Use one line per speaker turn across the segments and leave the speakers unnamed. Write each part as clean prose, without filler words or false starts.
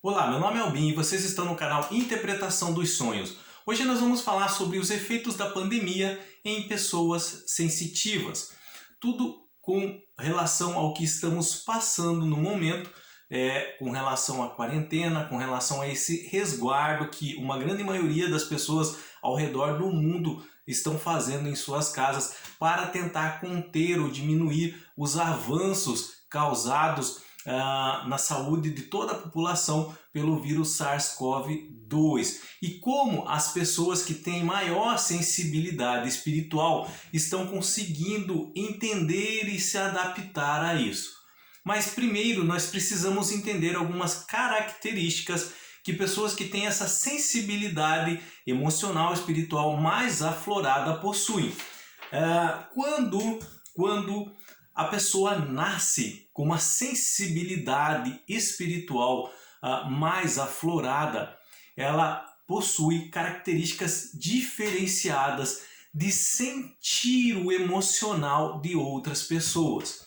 Olá, meu nome é Albin e vocês estão no canal Interpretação dos Sonhos. Hoje nós vamos falar sobre os efeitos da pandemia em pessoas sensitivas. Tudo com relação ao que estamos passando no momento, com relação à quarentena, com relação a esse resguardo que uma grande maioria das pessoas ao redor do mundo estão fazendo em suas casas para tentar conter ou diminuir os avanços causados na saúde de toda a população pelo vírus SARS-CoV-2 e como as pessoas que têm maior sensibilidade espiritual estão conseguindo entender e se adaptar a isso. Mas primeiro nós precisamos entender algumas características que pessoas que têm essa sensibilidade emocional espiritual mais aflorada possuem. Quando a pessoa nasce com uma sensibilidade espiritual mais aflorada, ela possui características diferenciadas de sentir o emocional de outras pessoas.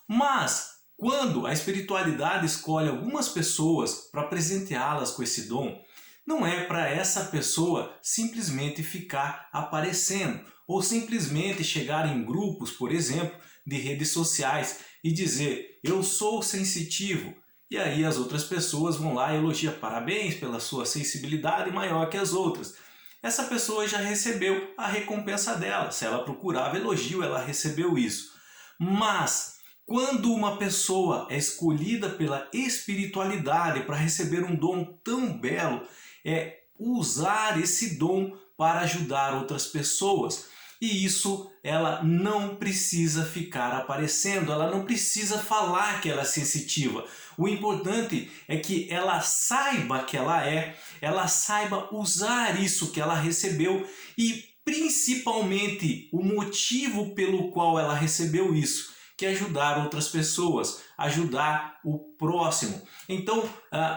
Mas quando a espiritualidade escolhe algumas pessoas para presenteá-las com esse dom, não é para essa pessoa simplesmente ficar aparecendo ou simplesmente chegar em grupos, por exemplo, de redes sociais e dizer eu sou sensitivo. E aí as outras pessoas vão lá e elogiam, parabéns pela sua sensibilidade maior que as outras. Essa pessoa já recebeu a recompensa dela. Se ela procurava elogio, ela recebeu isso. Mas quando uma pessoa é escolhida pela espiritualidade para receber um dom tão belo, é usar esse dom para ajudar outras pessoas. E isso ela não precisa ficar aparecendo, ela não precisa falar que ela é sensitiva. O importante é que ela saiba que ela saiba usar isso que ela recebeu e principalmente o motivo pelo qual ela recebeu isso, que é ajudar outras pessoas, ajudar o próximo. Então,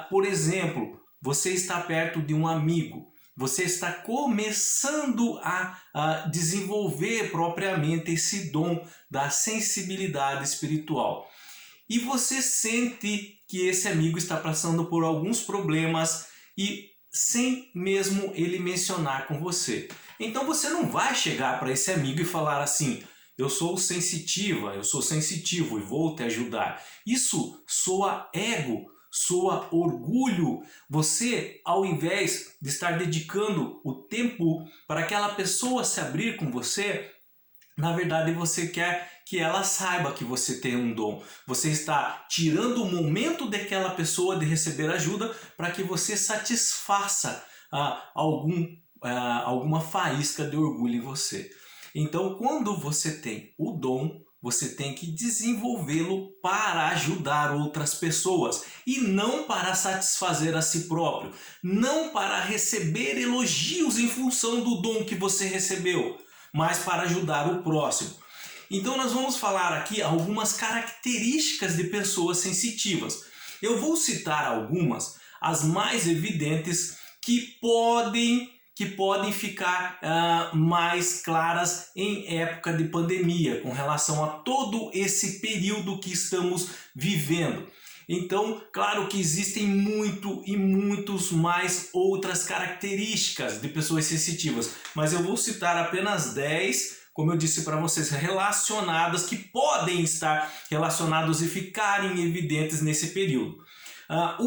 por exemplo, você está perto de um amigo, você está começando a desenvolver propriamente esse dom da sensibilidade espiritual. E você sente que esse amigo está passando por alguns problemas e sem mesmo ele mencionar com você. Então você não vai chegar para esse amigo e falar assim, eu sou sensitiva, eu sou sensitivo e vou te ajudar. Isso soa ego, soa orgulho. Você, ao invés de estar dedicando o tempo para aquela pessoa se abrir com você, na verdade você quer que ela saiba que você tem um dom. Você está tirando o momento daquela pessoa de receber ajuda para que você satisfaça alguma faísca de orgulho em você. Então, quando você tem o dom, você tem que desenvolvê-lo para ajudar outras pessoas e não para satisfazer a si próprio, não para receber elogios em função do dom que você recebeu, mas para ajudar o próximo. Então nós vamos falar aqui algumas características de pessoas sensitivas. Eu vou citar algumas, as mais evidentes que podem ficar mais claras em época de pandemia, com relação a todo esse período que estamos vivendo. Então, claro que existem muitos mais outras características de pessoas sensitivas, mas eu vou citar apenas 10, como eu disse para vocês, relacionadas, que podem estar relacionadas e ficarem evidentes nesse período. A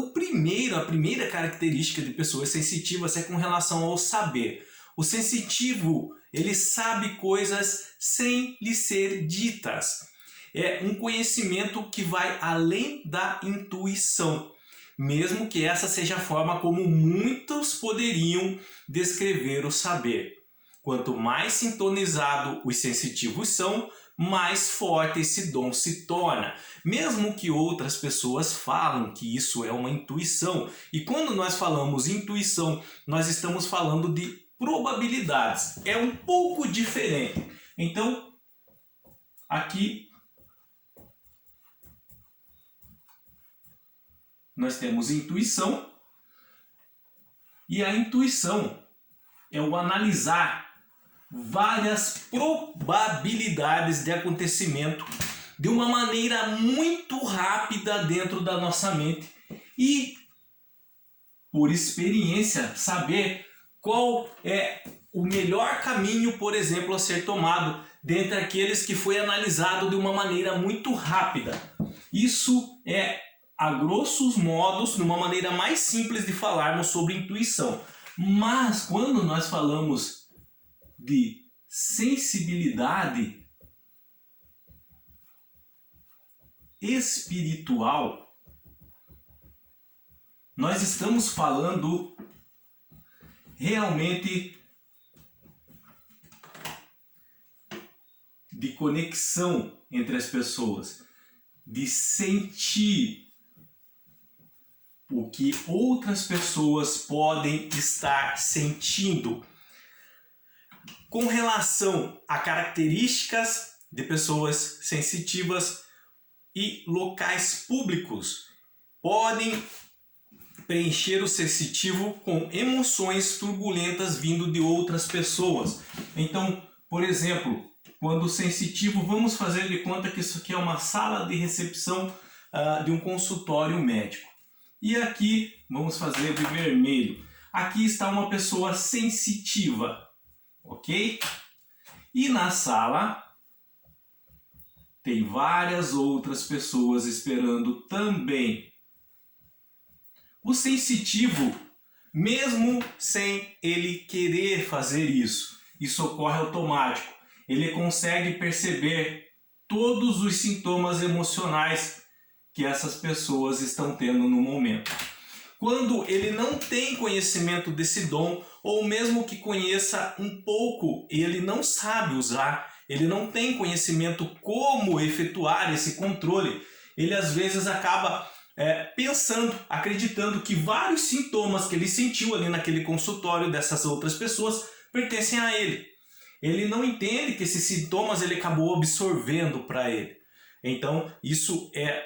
primeira característica de pessoas sensitivas é com relação ao saber. O sensitivo, ele sabe coisas sem lhe ser ditas. É um conhecimento que vai além da intuição, mesmo que essa seja a forma como muitos poderiam descrever o saber. Quanto mais sintonizado os sensitivos são, mais forte esse dom se torna, mesmo que outras pessoas falam que isso é uma intuição. E quando nós falamos intuição, nós estamos falando de probabilidades. É um pouco diferente. Então, aqui nós temos intuição, e a intuição é o analisar várias probabilidades de acontecimento de uma maneira muito rápida dentro da nossa mente e por experiência, saber qual é o melhor caminho, por exemplo, a ser tomado dentre aqueles que foi analisado de uma maneira muito rápida. Isso é, a grossos modos, uma maneira mais simples de falarmos sobre intuição. Mas quando nós falamos de sensibilidade espiritual, nós estamos falando realmente de conexão entre as pessoas, de sentir o que outras pessoas podem estar sentindo. Com relação a características de pessoas sensitivas e locais públicos, podem preencher o sensitivo com emoções turbulentas vindo de outras pessoas. Então, por exemplo, quando o sensitivo, vamos fazer de conta que isso aqui é uma sala de recepção de um consultório médico. E aqui, vamos fazer de vermelho. Aqui está uma pessoa sensitiva, ok? E na sala tem várias outras pessoas esperando também. O sensitivo, mesmo sem ele querer fazer isso ocorre automático. Ele consegue perceber todos os sintomas emocionais que essas pessoas estão tendo no momento. Quando ele não tem conhecimento desse dom, ou mesmo que conheça um pouco, ele não sabe usar, ele não tem conhecimento como efetuar esse controle, ele às vezes acaba pensando, acreditando que vários sintomas que ele sentiu ali naquele consultório dessas outras pessoas pertencem a ele. Ele não entende que esses sintomas ele acabou absorvendo para ele. Então, isso é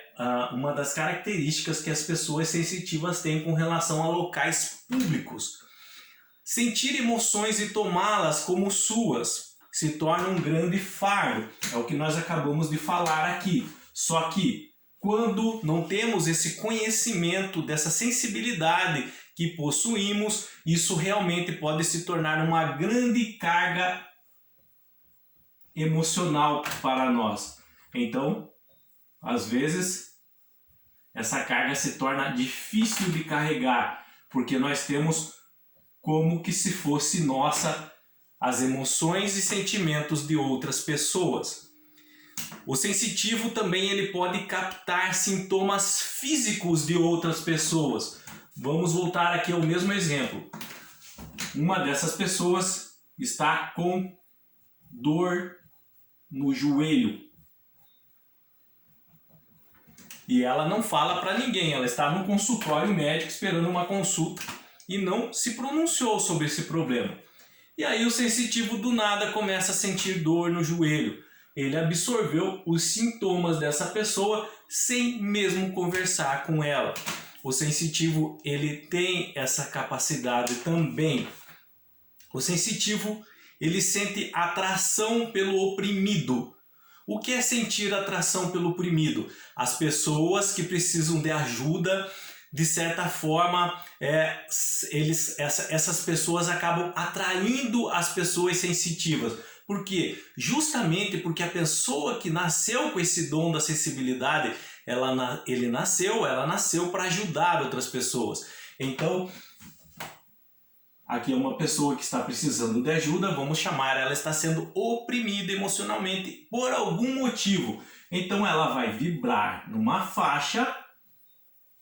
uma das características que as pessoas sensitivas têm com relação a locais públicos. Sentir emoções e tomá-las como suas se torna um grande fardo. É o que nós acabamos de falar aqui. Só que, quando não temos esse conhecimento dessa sensibilidade que possuímos, isso realmente pode se tornar uma grande carga emocional para nós. Então, às vezes, essa carga se torna difícil de carregar, porque nós temos como que se fosse nossa as emoções e sentimentos de outras pessoas. O sensitivo também ele pode captar sintomas físicos de outras pessoas. Vamos voltar aqui ao mesmo exemplo. Uma dessas pessoas está com dor no joelho. E ela não fala para ninguém, ela está no consultório médico esperando uma consulta e não se pronunciou sobre esse problema. E aí o sensitivo do nada começa a sentir dor no joelho. Ele absorveu os sintomas dessa pessoa sem mesmo conversar com ela. O sensitivo ele tem essa capacidade também. O sensitivo ele sente atração pelo oprimido. O que é sentir atração pelo oprimido? As pessoas que precisam de ajuda, de certa forma, essas pessoas acabam atraindo as pessoas sensitivas. Por quê? Justamente porque a pessoa que nasceu com esse dom da sensibilidade, ela nasceu para ajudar outras pessoas. Então, aqui é uma pessoa que está precisando de ajuda, vamos chamar, ela está sendo oprimida emocionalmente por algum motivo. Então ela vai vibrar numa faixa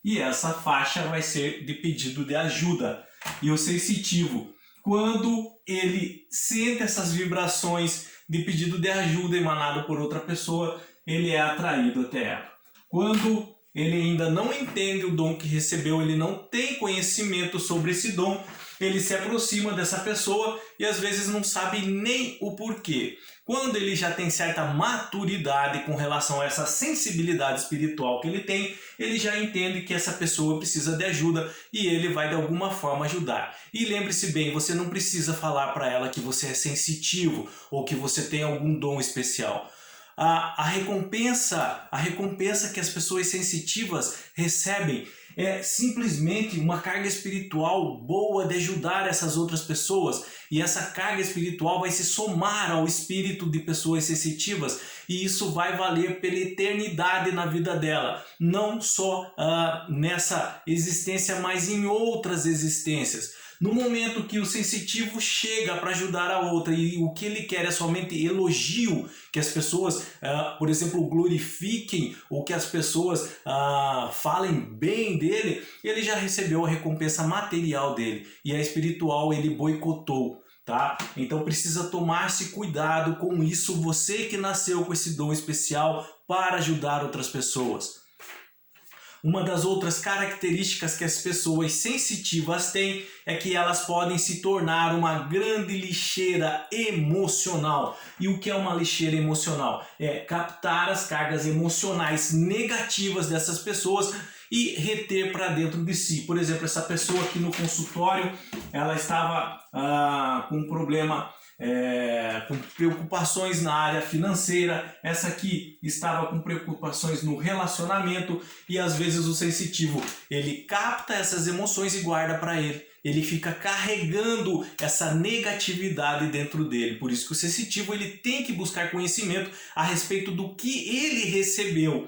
e essa faixa vai ser de pedido de ajuda. E o sensitivo, quando ele sente essas vibrações de pedido de ajuda emanado por outra pessoa, ele é atraído até ela. Quando ele ainda não entende o dom que recebeu, ele não tem conhecimento sobre esse dom, ele se aproxima dessa pessoa e às vezes não sabe nem o porquê. Quando ele já tem certa maturidade com relação a essa sensibilidade espiritual que ele tem, ele já entende que essa pessoa precisa de ajuda e ele vai de alguma forma ajudar. E lembre-se bem, você não precisa falar para ela que você é sensitivo ou que você tem algum dom especial. A recompensa que as pessoas sensitivas recebem é simplesmente uma carga espiritual boa de ajudar essas outras pessoas, e essa carga espiritual vai se somar ao espírito de pessoas sensitivas, e isso vai valer pela eternidade na vida dela, não só nessa existência, mas em outras existências. No momento que o sensitivo chega para ajudar a outra e o que ele quer é somente elogio, que as pessoas, por exemplo, glorifiquem ou que as pessoas falem bem dele, ele já recebeu a recompensa material dele, e a espiritual ele boicotou. Tá? Então precisa tomar-se cuidado com isso, você que nasceu com esse dom especial para ajudar outras pessoas. Uma das outras características que as pessoas sensitivas têm é que elas podem se tornar uma grande lixeira emocional. E o que é uma lixeira emocional? É captar as cargas emocionais negativas dessas pessoas e reter para dentro de si. Por exemplo, essa pessoa aqui no consultório, ela estava com um problema, com preocupações na área financeira, essa aqui estava com preocupações no relacionamento, e às vezes o sensitivo ele capta essas emoções e guarda para ele. Ele fica carregando essa negatividade dentro dele. Por isso que o sensitivo ele tem que buscar conhecimento a respeito do que ele recebeu.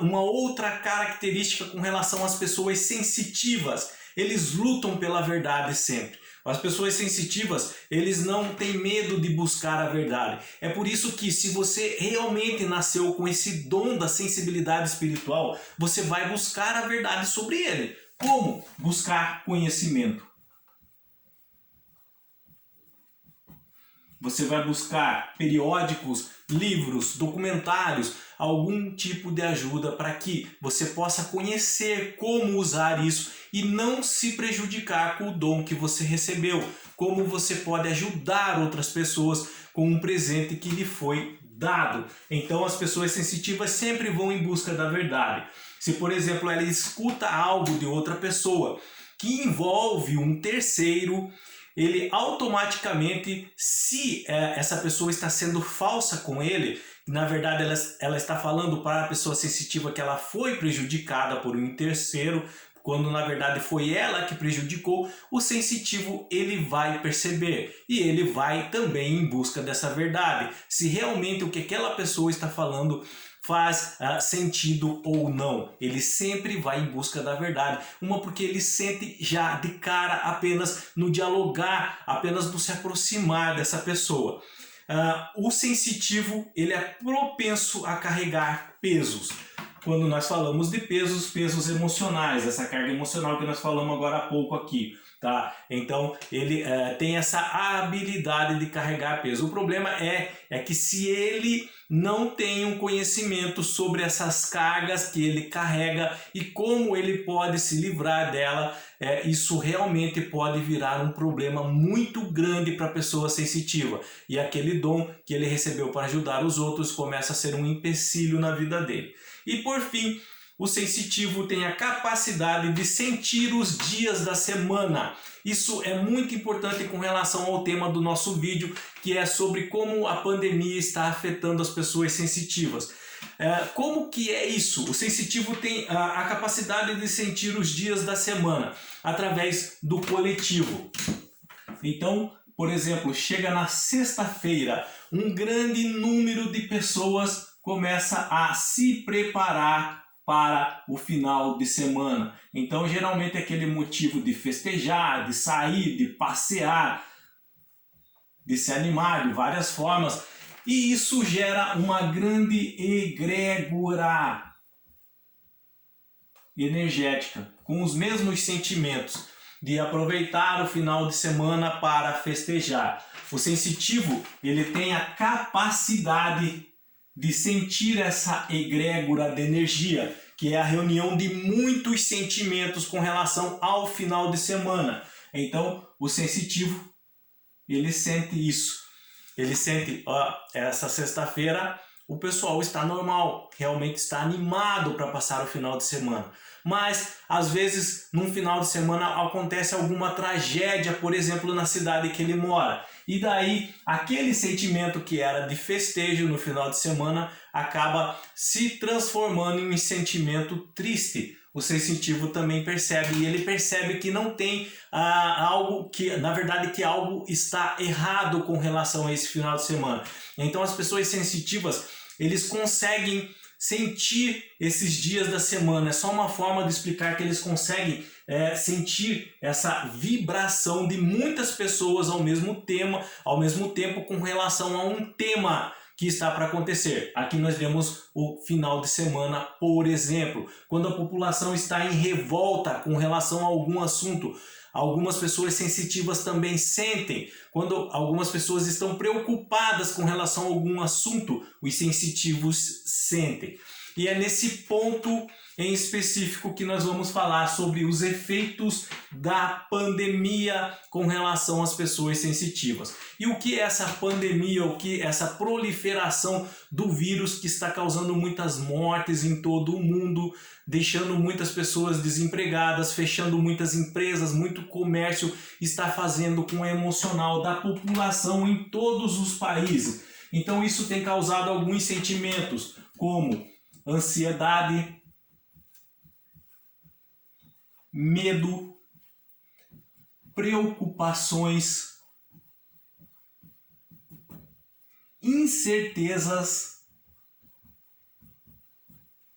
Uma outra característica com relação às pessoas sensitivas, eles lutam pela verdade sempre. As pessoas sensitivas, eles não têm medo de buscar a verdade. É por isso que se você realmente nasceu com esse dom da sensibilidade espiritual, você vai buscar a verdade sobre ele. Como? Buscar conhecimento. Você vai buscar periódicos, livros, documentários, algum tipo de ajuda para que você possa conhecer como usar isso e não se prejudicar com o dom que você recebeu. Como você pode ajudar outras pessoas com um presente que lhe foi dado. Então as pessoas sensitivas sempre vão em busca da verdade. Se, por exemplo, ela escuta algo de outra pessoa que envolve um terceiro, ele automaticamente, se essa pessoa está sendo falsa com ele, na verdade ela está falando para a pessoa sensitiva que ela foi prejudicada por um terceiro, quando na verdade foi ela que prejudicou, o sensitivo ele vai perceber e ele vai também em busca dessa verdade, se realmente o que aquela pessoa está falando faz sentido ou não. Ele sempre vai em busca da verdade. Uma, porque ele sente já de cara apenas no dialogar, apenas no se aproximar dessa pessoa. O sensitivo ele é propenso a carregar pesos. Quando nós falamos de pesos, pesos emocionais, essa carga emocional que nós falamos agora há pouco aqui. Tá? Então ele tem essa habilidade de carregar peso. O problema é que se ele não tem um conhecimento sobre essas cargas que ele carrega e como ele pode se livrar dela, isso realmente pode virar um problema muito grande para a pessoa sensitiva. E aquele dom que ele recebeu para ajudar os outros começa a ser um empecilho na vida dele. E por fim, o sensitivo tem a capacidade de sentir os dias da semana. Isso é muito importante com relação ao tema do nosso vídeo, que é sobre como a pandemia está afetando as pessoas sensitivas. Como que é isso? O sensitivo tem a capacidade de sentir os dias da semana através do coletivo. Então, por exemplo, chega na sexta-feira, um grande número de pessoas começa a se preparar para o final de semana. Então, geralmente é aquele motivo de festejar, de sair, de passear, de se animar de várias formas. E isso gera uma grande egrégora energética, com os mesmos sentimentos de aproveitar o final de semana para festejar. O sensitivo, ele tem a capacidade de sentir essa egrégora de energia, que é a reunião de muitos sentimentos com relação ao final de semana. Então, o sensitivo, ele sente isso. Ele sente, essa sexta-feira o pessoal está normal, realmente está animado para passar o final de semana. Mas, às vezes, num final de semana acontece alguma tragédia, por exemplo, na cidade que ele mora. E daí, aquele sentimento que era de festejo no final de semana acaba se transformando em um sentimento triste. o sensitivo também percebe, e ele percebe que não tem algo que, na verdade, que algo está errado com relação a esse final de semana. Então as pessoas sensitivas, eles conseguem sentir esses dias da semana. É só uma forma de explicar que eles conseguem sentir essa vibração de muitas pessoas ao mesmo tempo com relação a um tema que está para acontecer. Aqui nós vemos o final de semana, por exemplo, quando a população está em revolta com relação a algum assunto. Algumas pessoas sensitivas também sentem. Quando algumas pessoas estão preocupadas com relação a algum assunto, os sensitivos sentem. E é nesse ponto em específico que nós vamos falar sobre os efeitos da pandemia com relação às pessoas sensitivas. E o que é essa pandemia, o que é essa proliferação do vírus que está causando muitas mortes em todo o mundo, deixando muitas pessoas desempregadas, fechando muitas empresas, muito comércio, está fazendo com o emocional da população em todos os países. Então isso tem causado alguns sentimentos, como ansiedade, medo, preocupações, incertezas,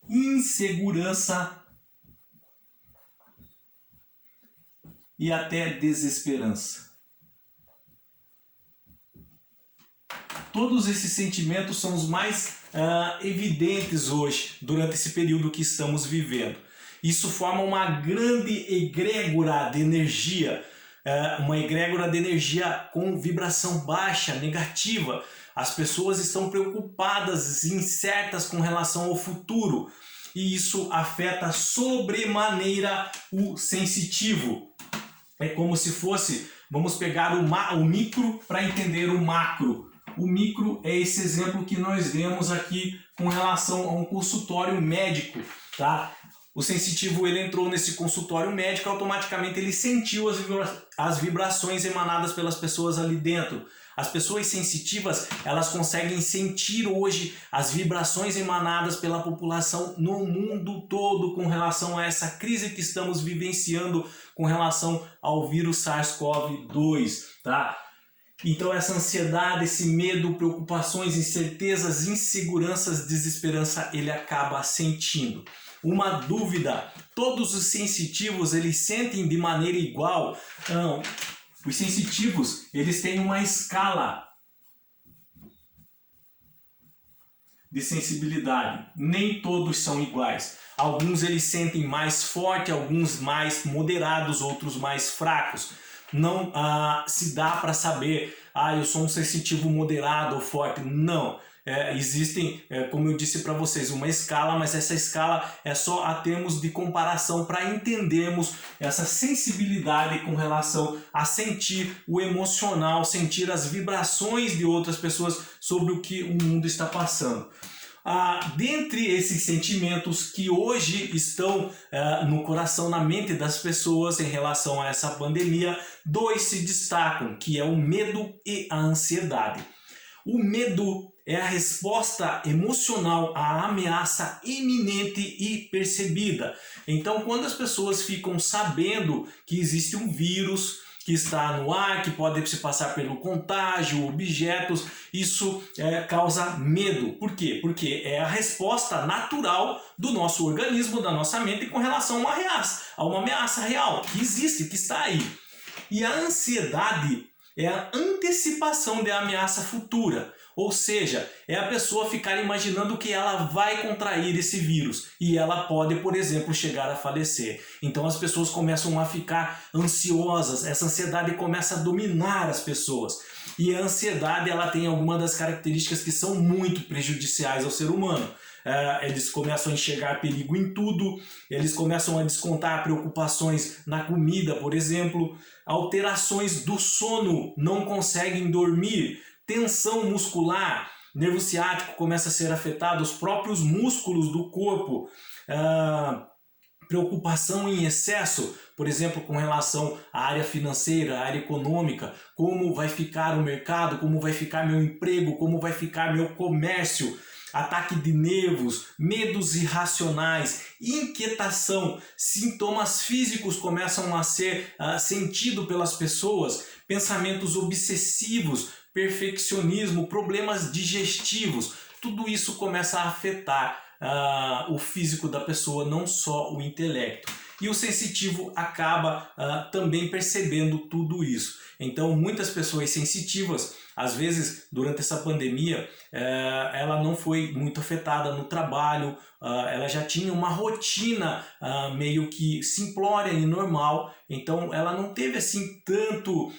insegurança e até desesperança. Todos esses sentimentos são os mais evidentes hoje, durante esse período que estamos vivendo. Isso forma uma grande egrégora de energia, uma egrégora de energia com vibração baixa, negativa. As pessoas estão preocupadas, incertas com relação ao futuro, e isso afeta sobremaneira o sensitivo. É como se fosse, vamos pegar o micro para entender o macro. O micro é esse exemplo que nós vemos aqui com relação a um consultório médico, tá? O sensitivo, ele entrou nesse consultório médico, automaticamente ele sentiu as vibrações emanadas pelas pessoas ali dentro. As pessoas sensitivas, elas conseguem sentir hoje as vibrações emanadas pela população no mundo todo com relação a essa crise que estamos vivenciando com relação ao vírus SARS-CoV-2, tá? Então essa ansiedade, esse medo, preocupações, incertezas, inseguranças, desesperança, ele acaba sentindo. Uma dúvida, todos os sensitivos, eles sentem de maneira igual? Não, os sensitivos, eles têm uma escala de sensibilidade, nem todos são iguais. Alguns eles sentem mais forte, alguns mais moderados, outros mais fracos. Não se dá para saber, eu sou um sensitivo moderado ou forte. Não, existem, como eu disse para vocês, uma escala, mas essa escala é só a termos de comparação para entendermos essa sensibilidade com relação a sentir o emocional, sentir as vibrações de outras pessoas sobre o que o mundo está passando. Dentre esses sentimentos que hoje estão no coração, na mente das pessoas em relação a essa pandemia, dois se destacam, que é o medo e a ansiedade. O medo é a resposta emocional à ameaça iminente e percebida. Então, quando as pessoas ficam sabendo que existe um vírus que está no ar, que pode se passar pelo contágio, objetos, isso causa medo. Por quê? Porque é a resposta natural do nosso organismo, da nossa mente com relação a uma ameaça real, que existe, que está aí. E a ansiedade é a antecipação da ameaça futura. Ou seja, é a pessoa ficar imaginando que ela vai contrair esse vírus e ela pode, por exemplo, chegar a falecer. Então as pessoas começam a ficar ansiosas, essa ansiedade começa a dominar as pessoas. E a ansiedade, ela tem algumas das características que são muito prejudiciais ao ser humano. Eles começam a enxergar perigo em tudo, eles começam a descontar preocupações na comida, por exemplo, alterações do sono, não conseguem dormir, tensão muscular, nervo ciático começa a ser afetado, os próprios músculos do corpo, preocupação em excesso, por exemplo, com relação à área financeira, à área econômica, como vai ficar o mercado, como vai ficar meu emprego, como vai ficar meu comércio. ataque de nervos, medos irracionais, inquietação, sintomas físicos começam a ser sentidos pelas pessoas, pensamentos obsessivos, perfeccionismo, problemas digestivos, tudo isso começa a afetar o físico da pessoa, não só o intelecto. E o sensitivo acaba também percebendo tudo isso. Então, muitas pessoas sensitivas, às vezes, durante essa pandemia, ela não foi muito afetada no trabalho, ela já tinha uma rotina meio que simplória e normal, então ela não teve assim tanto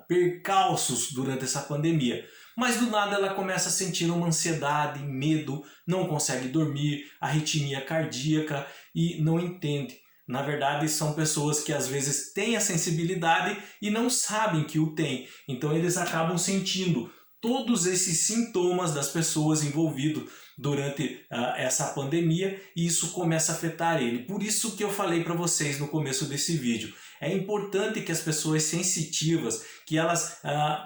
percalços durante essa pandemia. Mas do nada ela começa a sentir uma ansiedade, medo, não consegue dormir, arritmia cardíaca e não entende. Na verdade, são pessoas que às vezes têm a sensibilidade e não sabem que o têm. Então eles acabam sentindo todos esses sintomas das pessoas envolvidas durante essa pandemia e isso começa a afetar ele. Por isso que eu falei para vocês no começo desse vídeo. É importante que as pessoas sensitivas, que elas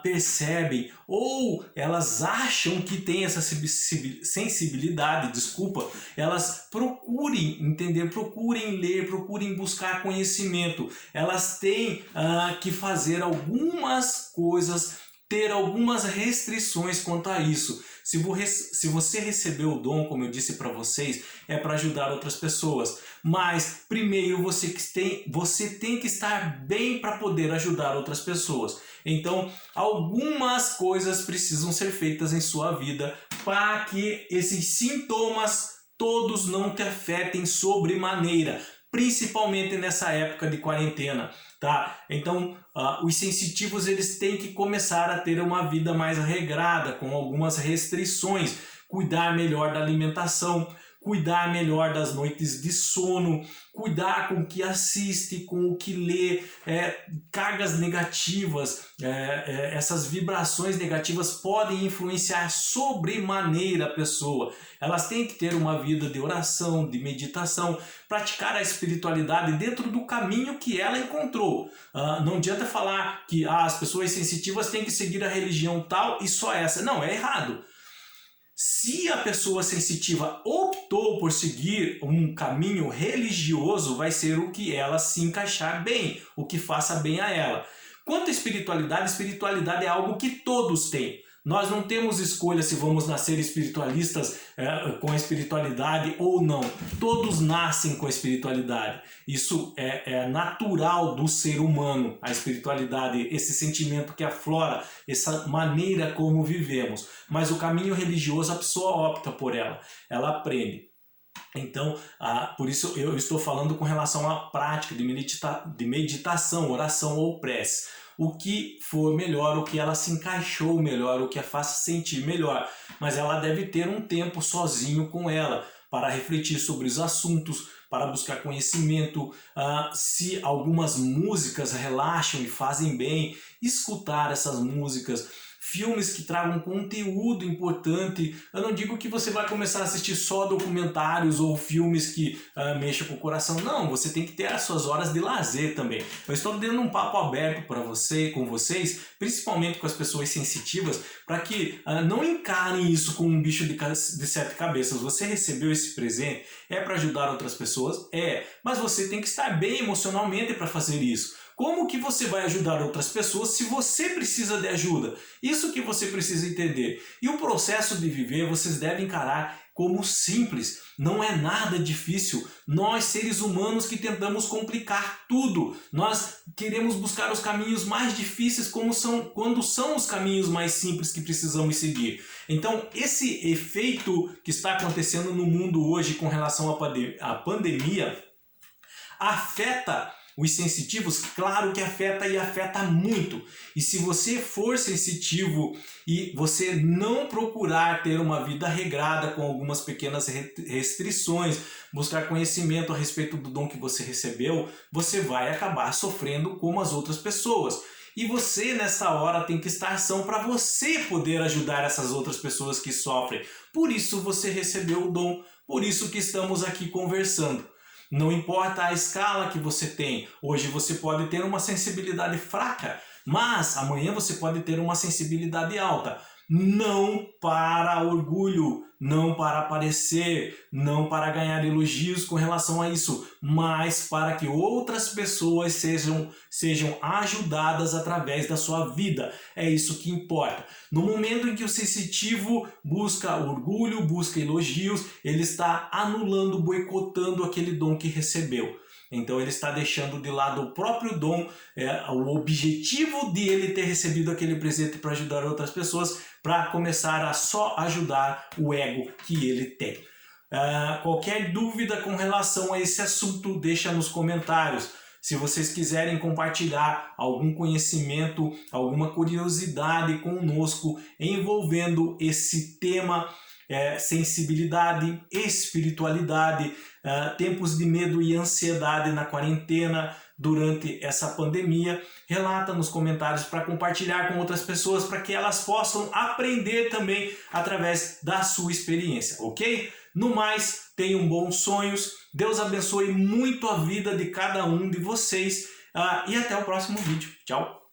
percebem ou elas acham que têm essa sensibilidade, elas procurem entender, procurem ler, procurem buscar conhecimento. Elas têm que fazer algumas coisas, ter algumas restrições quanto a isso. Se você recebeu o dom, como eu disse para vocês, é para ajudar outras pessoas. Mas primeiro você tem que estar bem para poder ajudar outras pessoas. Então, algumas coisas precisam ser feitas em sua vida para que esses sintomas todos não te afetem sobremaneira, principalmente nessa época de quarentena. Tá? Então, os sensitivos eles têm que começar a ter uma vida mais regrada, com algumas restrições, cuidar melhor da alimentação, cuidar melhor das noites de sono, cuidar com o que assiste, com o que lê, cargas negativas, essas vibrações negativas podem influenciar sobremaneira a pessoa. Elas têm que ter uma vida de oração, de meditação, praticar a espiritualidade dentro do caminho que ela encontrou. Não adianta falar que as pessoas sensitivas têm que seguir a religião tal e só essa. Não, é errado. Se a pessoa sensitiva optou por seguir um caminho religioso, vai ser o que ela se encaixar bem, o que faça bem a ela. Quanto à espiritualidade, espiritualidade é algo que todos têm. Nós não temos escolha se vamos nascer espiritualistas com a espiritualidade ou não. Todos nascem com a espiritualidade. Isso é natural do ser humano, a espiritualidade, esse sentimento que aflora, essa maneira como vivemos. Mas o caminho religioso, a pessoa opta por ela aprende. Então, por isso eu estou falando com relação à prática de meditação, oração ou prece. O que for melhor, o que ela se encaixou melhor, o que a faça sentir melhor. Mas ela deve ter um tempo sozinho com ela para refletir sobre os assuntos, para buscar conhecimento, se algumas músicas relaxam e fazem bem, escutar essas músicas. Filmes que tragam conteúdo importante. Eu não digo que você vai começar a assistir só documentários ou filmes que mexam com o coração. Não, você tem que ter as suas horas de lazer também. Eu estou dando um papo aberto para com vocês, principalmente com as pessoas sensitivas, para que não encarem isso como um bicho de sete cabeças. Você recebeu esse presente, é para ajudar outras pessoas? Mas você tem que estar bem emocionalmente para fazer isso. Como que você vai ajudar outras pessoas se você precisa de ajuda? Isso que você precisa entender. E o processo de viver vocês devem encarar como simples. Não é nada difícil. Nós, seres humanos, que tentamos complicar tudo. Nós queremos buscar os caminhos mais difíceis quando são os caminhos mais simples que precisamos seguir. Então, esse efeito que está acontecendo no mundo hoje com relação à pandemia afeta os sensitivos, claro que afeta e afeta muito. E se você for sensitivo e você não procurar ter uma vida regrada com algumas pequenas restrições, buscar conhecimento a respeito do dom que você recebeu, você vai acabar sofrendo como as outras pessoas. E você nessa hora tem que estar são para você poder ajudar essas outras pessoas que sofrem. Por isso você recebeu o dom, por isso que estamos aqui conversando. Não importa a escala que você tem, hoje você pode ter uma sensibilidade fraca, mas amanhã você pode ter uma sensibilidade alta. não para orgulho, não para aparecer, não para ganhar elogios com relação a isso, mas para que outras pessoas sejam ajudadas através da sua vida. É isso que importa. No momento em que o sensitivo busca orgulho, busca elogios, ele está anulando, boicotando aquele dom que recebeu. Então ele está deixando de lado o próprio dom, o objetivo de ele ter recebido aquele presente para ajudar outras pessoas, para começar a só ajudar o ego que ele tem. Qualquer dúvida com relação a esse assunto, deixa nos comentários. Se vocês quiserem compartilhar algum conhecimento, alguma curiosidade conosco envolvendo esse tema, sensibilidade, espiritualidade, tempos de medo e ansiedade na quarentena durante essa pandemia, relata nos comentários para compartilhar com outras pessoas, para que elas possam aprender também através da sua experiência, ok? No mais, tenham bons sonhos, Deus abençoe muito a vida de cada um de vocês e até o próximo vídeo. Tchau!